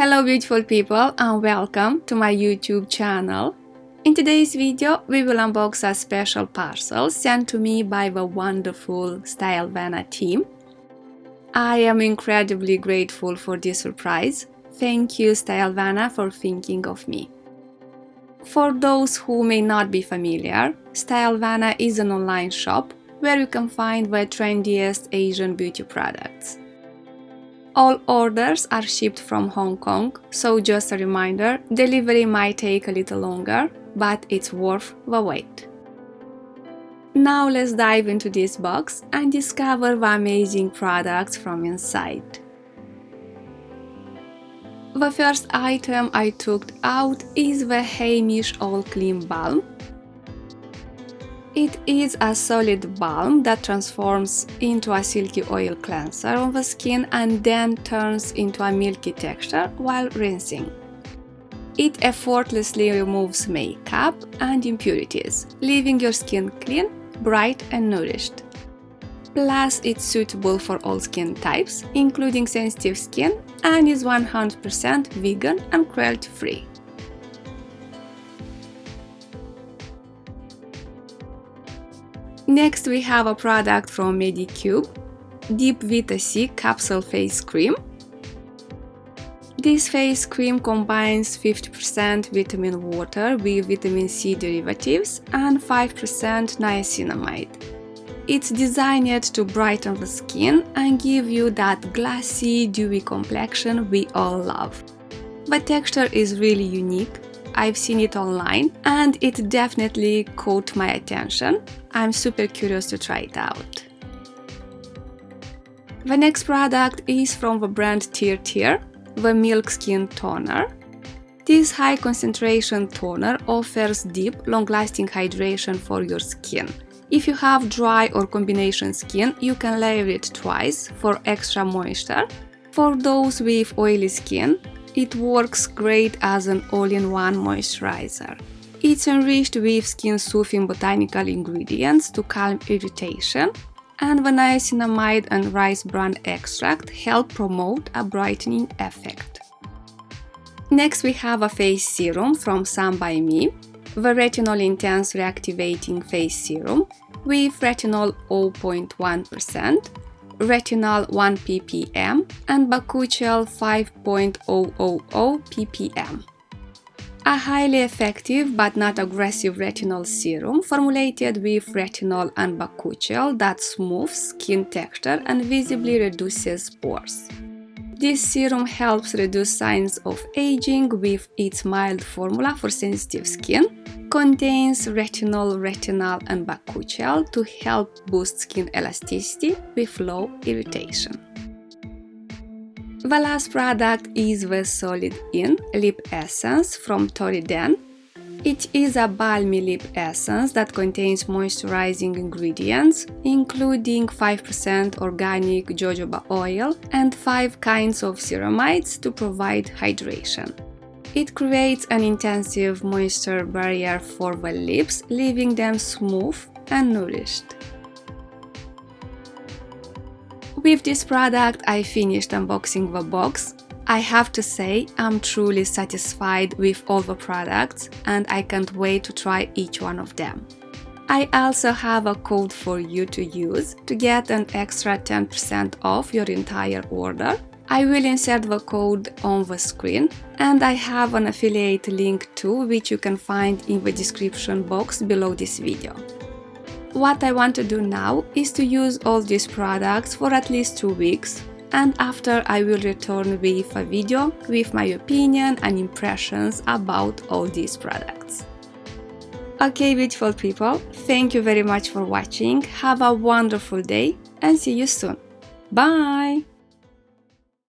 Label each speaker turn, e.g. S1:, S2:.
S1: Hello beautiful people and welcome to my YouTube channel. In today's video we will unbox a special parcel sent to me by the wonderful Stylevana team. I am incredibly grateful for this surprise. Thank you Stylevana for thinking of me. For those who may not be familiar, Stylevana is an online shop where you can find the trendiest Asian beauty products. All orders are shipped from Hong Kong, so just a reminder, delivery might take a little longer, but it's worth the wait. Now let's dive into this box and discover the amazing products from inside. The first item I took out is the Heimish All Clean Balm. It is a solid balm that transforms into a silky oil cleanser on the skin and then turns into a milky texture while rinsing. It effortlessly removes makeup and impurities, leaving your skin clean, bright and nourished. Plus, it's suitable for all skin types, including sensitive skin, and is 100% vegan and cruelty-free. Next we have a product from Medicube, Deep Vita C Capsule Face Cream. This face cream combines 50% vitamin water with vitamin C derivatives and 5% niacinamide. It's designed to brighten the skin and give you that glassy, dewy complexion we all love. The texture is really unique. I've seen it online and it definitely caught my attention. I'm super curious to try it out. The next product is from the brand Tear, the Milk Skin Toner. This high concentration toner offers deep, long-lasting hydration for your skin. If you have dry or combination skin, you can layer it twice for extra moisture. For those with oily skin, it works great as an all-in-one moisturizer. It's enriched with skin-soothing botanical ingredients to calm irritation, and the niacinamide and rice bran extract help promote a brightening effect. Next we have a face serum from Some by Me, the Retinol Intense Reactivating Face Serum with Retinol 0.1%, Retinol 1 ppm and Bakuchiol 5.000 ppm. A highly effective but not aggressive retinol serum formulated with retinol and bakuchiol that smooths skin texture and visibly reduces pores. This serum helps reduce signs of aging with its mild formula for sensitive skin, contains retinol, and bakuchiol to help boost skin elasticity with low irritation. The last product is the Solid In Lip Essence from Toriden. It is a balmy lip essence that contains moisturizing ingredients, including 5% organic jojoba oil and 5 kinds of ceramides to provide hydration. It creates an intensive moisture barrier for the lips, leaving them smooth and nourished. With this product, I finished unboxing the box. I have to say, I'm truly satisfied with all the products and I can't wait to try each one of them. I also have a code for you to use to get an extra 10% off your entire order. I will insert the code on the screen and I have an affiliate link too, which you can find in the description box below this video. What I want to do now is to use all these products for at least 2 weeks, and after I will return with a video with my opinion and impressions about all these products. Okay beautiful people, thank you very much for watching, have a wonderful day and see you soon. Bye!